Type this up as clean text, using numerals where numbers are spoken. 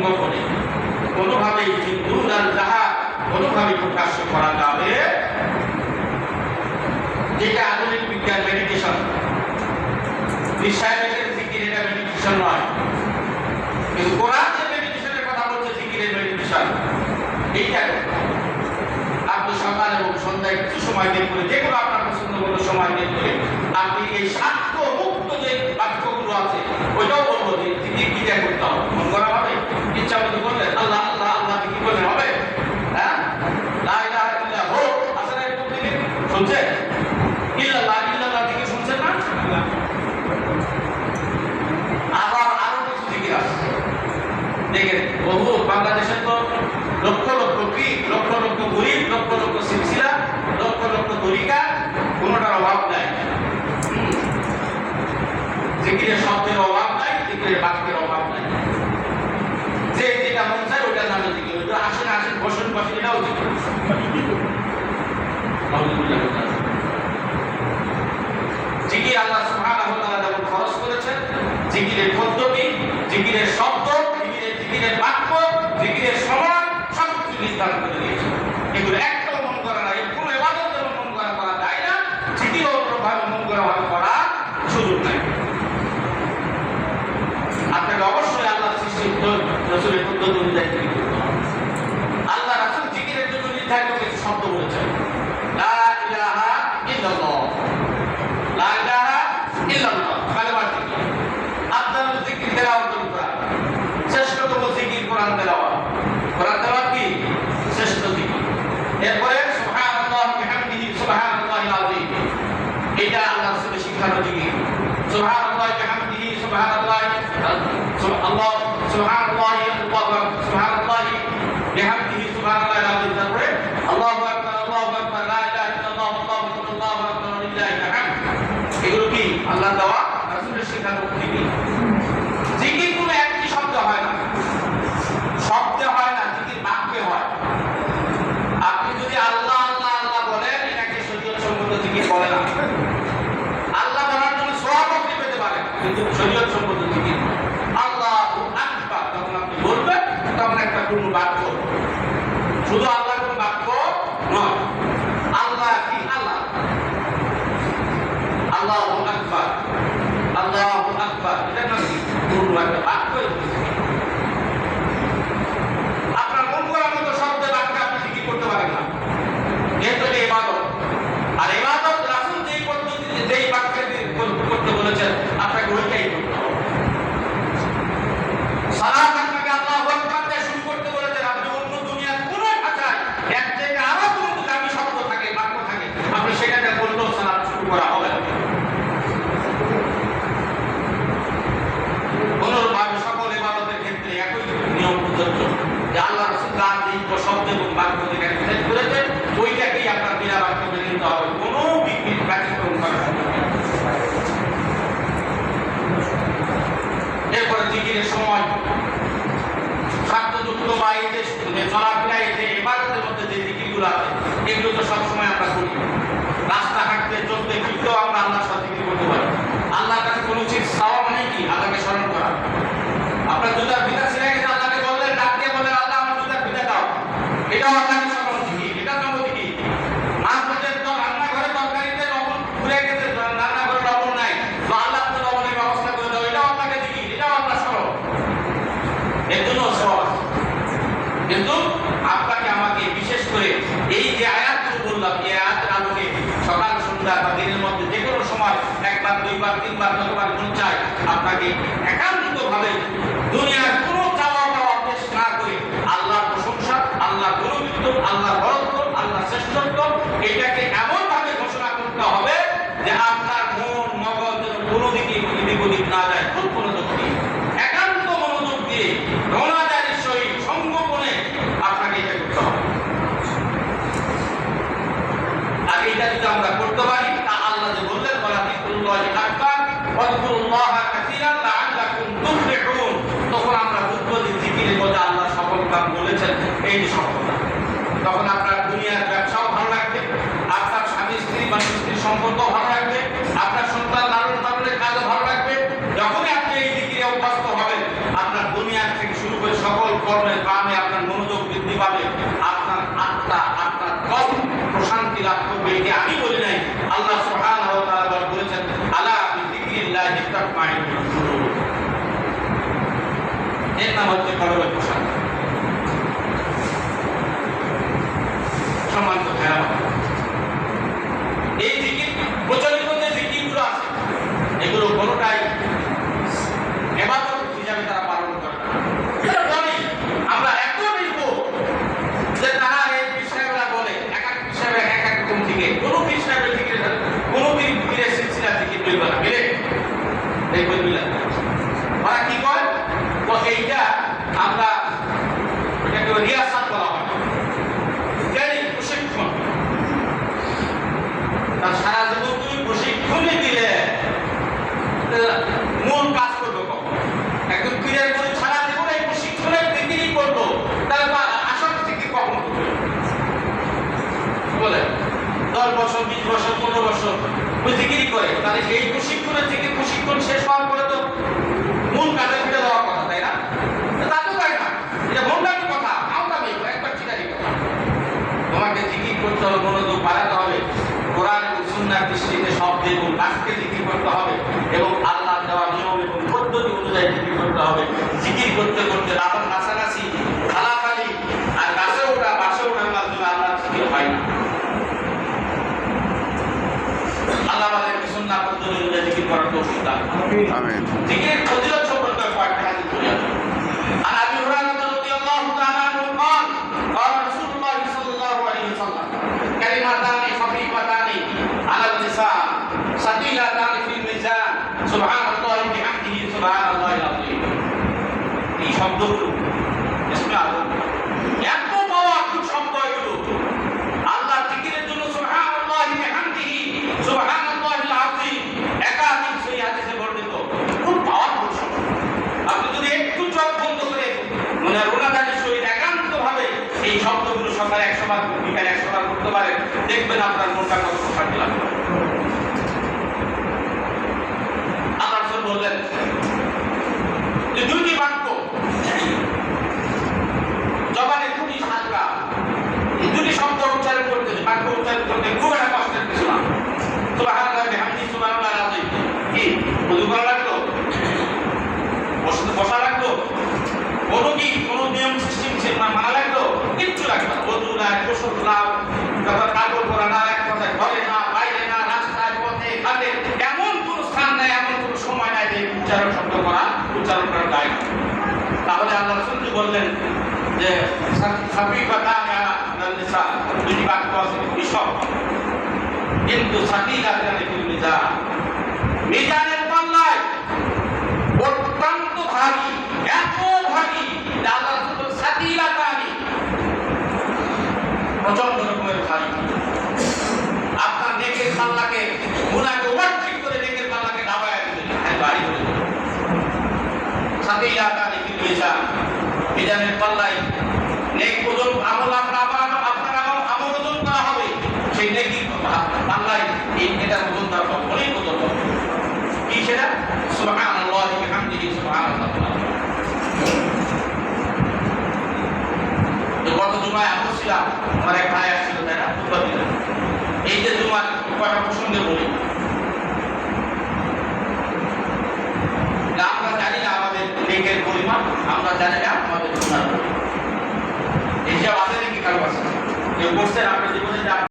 সংগঠনে কোনোভাবেই কোনোভাবে প্রকাশ্য করা যাবে, যেটা আধুনিক বিজ্ঞান মেডিটেশন, সাহেবের জিকির, এটা মেডিটেশন নয়। কিন্তু কোরআন যে মেডিটেশনের কথা বলছে, জিকিরের মেডিটেশন, এইটা আপনি সকাল এবং সন্ধ্যায় কিছু সময় বের করে, যে কোনো আপনার পছন্দ মতো সময় বের করে আপনি এই স্বার্থ মুক্ত যে বাক্যগুলো আছে ওইটাও বলবো যে জিকির কি দিয়ে করতে হবে। মন করা হবে, ইচ্ছা মতো করলেন আল্লাহ আল্লাহ আল্লাহ কি করলে হবে? হ্যাঁ, লা ইলাহা ইল্লাল্লাহ হোক আসলে প্রতিদিন শুনছেন, ইল্লাল্লাহ ইল্লাল্লাহ থেকে শুনছেন না? আবার আরো কিছু জিকির আছে দেখেন, বহু বাংলাদেশে তো লক্ষ লক্ষ পীর, লক্ষ লক্ষ গরিব, লক্ষ লক্ষ সিলসিলা, লক্ষ লক্ষ তরিকা, কোনোটার অভাব নাই। জিকিরের শব্দের অভাব নাই, জিকিরের বাক্যের অভাব নাই। যে যেটা মন চায় ওটা নামে জিকির, ওটা আসেন আসেন বসেন বসেন, এটাও জিকির। জিকির আল্লাহ সুবহানাহু ওয়া তাআলা যেমন খরচ করেছেন, জিকিরের পদ্ধতি, জিকিরের শব্দ, জিকিরের বাক্য, জিকিরের সময় সবকিছু নির্ধারণ করে দিয়েছে। এগুলো একটাও মন করা নাই, কোনো ইবাদত যেমন মন করা যায় না, জিকির অন্যভাবে মন করা সুযোগ নাই। আপনাকে অবশ্যই আল্লাহ সৃষ্টির রাসূলের পদ্ধতি অনুযায়ী জিকির করতে হবে। আল্লাহ রাসূল জিকিরের জন্য নির্ধারিত কিছু শব্দ বলেছেন, লা ইলাহা ইল্লাল্লাহ, লা ইলাহা ইল্লাল্লাহ কালেমার জিকির, আফদালুল জিকির তেলাওয়াতুল কোরআন, শ্রেষ্ঠতম জিকির কোরআন তেলাওয়াত। কোরআন তেলাওয়াত কি শ্রেষ্ঠ জিকির। এরপরে সুবহানাল্লাহি ওয়া বিহামদিহি সুবহানাল্লাহিল আযীম, এটা আল্লাহ রাসূলের শিখানো জিকির। সুবহানাল্লাহি ওয়া বিহামদিহি সুবহানাল্লাহি আল্লাহ সুবহানাল্লাহি সুবহানাল্লাহি বিহামদিহি সুবহানাল্লাহিল আযীম। তারপরে আল্লাহু আকবার আল্লাহু আকবার লা ইলাহা ইল্লাল্লাহ আল্লাহু আকবার লিল্লাহিল হামদ। এগুলো কি আল্লাহ দেওয়া রাসূলের শিখানো জিকির। জিকির কোনো একটি শব্দ হয় না, শব্দে হয় না, জিকির বাক্যে হয়। আপনি যদি আল্লাহ আল্লাহ আল্লাহ বলেন, এটাকে শরীয়ত সম্মত জিকির বলে না। আল্লাহ বলার জন্য সওয়াব আপনি পেতে পারেন, কিন্তু শরীয়ত সম্মত জিকির আল্লাহু আকবার যখন আপনি বলবেন, তখন একটা পূর্ণ বাক্য, শুধু আল্লাহ কোনো বাক্য নয়। আল্লাহ কি আল্লাহ, আল্লাহু আকবার আল্লাহু আকবার, এটা নাকি পূর্ণ একটা বাক্য। আপনার মন করার মতো শব্দে বাক্য আপনি জিকির করতে পারেন না, যেহেতু এটা ইবাদত। আর ইবাদত রাসূল যেই পদ্ধতিতে যেই বাক্যে করতে বলেছেন, আপনাকে ওইটাই করতে হবে। সালাত আপনাকে আল্লাহু আকবার দিয়ে শুরু করতে বলেছেন, আপনি অন্য দুনিয়ার কোনো ভাষায় এক জায়গায় আরো কোনো দামি শব্দ থাকে, বাক্য থাকে, আপনি সেটাকে বললেও সালাত শুরু করা হবে না। অনুরূপভাবে সকল ইবাদতের ক্ষেত্রে একই নিয়ম প্রযোজ্য, যে আল্লাহ রাসূল তার যেই শব্দ এবং বাক্য যেটা নির্দেশ করেছেন, ওইটাকেই আপনার বিনা বাক্য মেনে নিতে হবে, কোনো বিকৃত ব্যতিক্রম করা যাবে না। এরপরে জিকিরের সময় স্বার্থযুক্ত বা এই যে চলাফেরা, এই যে ইবাদতের মধ্যে যে জিকিরগুলো আছে, এগুলো তো সবসময় আমরা করি। রাস্তা হাঁটতে চলতে ফিরতেও আমরা আল্লাহর সাথে জিকির করতে পারি। আল্লাহর কাছে কোনো চিজ চাওয়া মানে কি? আল্লাহকে স্মরণ করা। আপনার জুতার ফিতা ছিঁড়ে গেছে, আল্লাহকে বললেন, ডাক দিয়ে বললেন আল্লাহ আমার জুতার ফিতা দাও, এটাও আল্লাহকে স্মরণ জিকির, এটা নাম জিকির। মাছ ভাতের রান্নাঘরে তরকারিতে লবণ ঘুরে গেছে, রান্নাঘরে লবণ নাই, তো আল্লাহ তো লবণের ব্যবস্থা করে দাও, এটাও আল্লাহকে জিকির, এটাও আল্লাহ স্মরণ। এর জন্য সহজ। কিন্তু আপনাকে আমাকে বিশেষ করে এই যে আয়াতগুলো বললাম, এই আয়াতের আলোকে সকাল সন্ধ্যা বা দিনের মধ্যে যে কোনো সময় একবার দুইবার তিনবার যতবার মন চায়, আপনাকে একান্তভাবে দুনিয়ার কোনো চাওয়া পাওয়া পেশ না করে আল্লাহর প্রশংসা, আল্লাহর গুণবিত্ত, আল্লাহর বরত্ব, আল্লাহর শ্রেষ্ঠত্ব, এটাকে এমনভাবে ঘোষণা করতে হবে যে আপনার মন মগজ কোনো দিকে এদিক ওদিক না যায়, খুব মনোযোগ দিয়ে, একান্ত মনোযোগ দিয়ে, রোনাজারির সহিত সংগোপনে আপনাকে এটা করতে হবে। আর এটা যদি আমরা করতে পারি, তা আল্লাহ যে বললেন ওয়ালাকিল্লাহি আকবার ওয়াযকুরুল্লাহা কাসীরান লাআল্লাকুম তুফলিহুন, তখন আমরা বুঝবো যে জিকিরের মধ্যে আল্লাহ সকল কাম বলেছেন, এই যে সফলতা। তখন আপনার দুনিয়ার ব্যবসাও ভালো লাগবে, আপনার স্বামী স্ত্রী বা স্ত্রীর সম্পর্ক ভালো লাগবে, আপনার সন্তান লালন পালনের কাজও ভালো লাগবে। যখনই আপনি এই জিকিরে অভ্যস্ত হবেন, আপনার দুনিয়া থেকে শুরু করে সকল এর নাম হচ্ছে কলবের পোশাক। সম্মানিত ভাইরা, এই জিকির প্রচলিত যে জিকিরগুলো আছে এগুলো কোনোটাই ইবাদত হিসাবে তারা পালন করে না। আমরা এত দেখব যে তারা এই বিষয়গুলা বলে এক এক বিষয়ে এক এক রকম থেকে কোনো বিষয়ে জিকির কোনো পীরের সিলসিলা জিকির বলবে না, মিলে দেখবেন মিলে ওরা কি করে এইটা আমরা এটাকে রিয়াসাত বলা হয়, প্রশিক্ষণ। সারা জীবন তুমি প্রশিক্ষণই দিলে মূল কাজ করবো কখন? একদম পীরের মধ্যে সারা জীবন এই প্রশিক্ষণের দিকেই করবো, তাহলে আসল থেকে কখন করবে বলে 10 বছর 20 বছর 15 বছর ওই জিকিরই করে, তাহলে এই প্রশিক্ষণের থেকে প্রশিক্ষণ শেষ হওয়ার পরে তো মূল কাজে ফিরে দেওয়ার কথা, তাই না? তা তো তাই না, এটা মনটার কথা, আওতামি একবার চিনারি কথা। তোমাকে জিকির করতে হবে, মনোযোগ বাড়াতে হবে, কোরআন এবং সুন্নাহর দৃষ্টিতে শব্দ এবং বাক্যে জিকির করতে হবে এবং আল্লাহ দেওয়া নিয়ম এবং পদ্ধতি অনুযায়ী জিকির করতে হবে। জিকির করতে করতে রাতের নাচানাচি খালাখালি আর গাছে ওঠা বাসে ওঠার মাধ্যমে আল্লাহ জিকির হয় না। আল্লাহ আমাদেরকে সুন্নাহ পদ্ধতি অনুযায়ী জিকির করার তৌফিক দান করুন। আমিন। জিকিরের ফজিলত সম্পর্কে কয়েকটা হাদিস বলি আমি। আর আবু হুরায়রা রাদিয়াল্লাহু তাআলা আনহু قال قال رسول الله صلى الله عليه وسلم كلمتان خفيفتان على اللسان ثقيلتان في الميزان سبحان الله وبحمده سبحان الله العظيم। এই শব্দগুলো ইসমে আযম, এত পাওয়ারফুল শব্দ এগুলো। আল্লাহ জিকিরের জন্য সুবহানাল্লাহ বিহামদিহি সুবহানাল্লাহিল আযীম একাধিক সহিহ হাদিসে বর্ণিত, খুব পাওয়ারফুল শব্দ। আপনি যদি একটু চোখ বন্ধ করে মানে রোনাদানের সহিত একান্তভাবে এই শব্দগুলো সকালে 100 বার বিকালে 100 বার করতে পারেন, দেখবেন আপনার মনটা কত শান্তি লাগবে। আল্লাহ রাসূল বললেন যে দুইটি বাক্য জবানে খুবই হালকা, এই দুটি শব্দ উচ্চারণ করতে বাক্য উচ্চারণ করতে খুব একটা কষ্টের কিছু না। সুবহানাল্লাহি বিহামদিহি সুবহানাল্লাহিল আযীম কি বুঝু করা লাগলো, বসা লাগলো, কোনো নিয়ম সিস্টেম মানা লাগলো, কিচ্ছু লাগবে না। বধু না, গোসল না, তারপর কাপড় পরা না, এক কথায় ঘরে না, বাইরে না, রাস্তায় পথে ঘাটে এমন কোনো স্থান নাই, এমন কোনো সময় নাই যে উচ্চারণ করা যায় না। তাহলে আল্লাহ রাসূল বললেন যে খাফীফাতান আলাল লিসান, দুটি বাক্য আছে বিষম কিন্তু সাকিলাতান ফিল মিজান, মিজানের পাল্লায় অত্যন্ত ভারী, এত ভারী যে আল্লাহ রাসূল সাকিলাতান প্রচন্ড রকমের ভারী। আপনার নেকের পাল্লাকে গুনাহকে ওভারটেক করে নেকের পাল্লাকে দাবায় দিবেন, ভারী হয়ে যাবে। সাকিলাতান ফিল মিজান, মিজানের পাল্লায় নেক ওজন আমল আপনার আমল ওজন করা হবে, সেই নেকি পাল্লায় এটার ওজন দেওয়া হবে, অনেক ওজন হবে। কি সেটা? সুবহানাল্লাহি ওয়া বিহামদিহি সুবহানাল্লাহ। গত জুমায় আমি ছিলাম, আমার এক ভাই আসছিল, তাই না? এই যে জুমার কটা প্রসঙ্গে বলি, আমরা জানি না আমাদের নেকের পরিমাণ, আমরা জানি না আমাদের গুনাহের পরিমাণ। এইসব আছে নাকি কারো কাছে? কেউ করছেন আপনার জীবনে?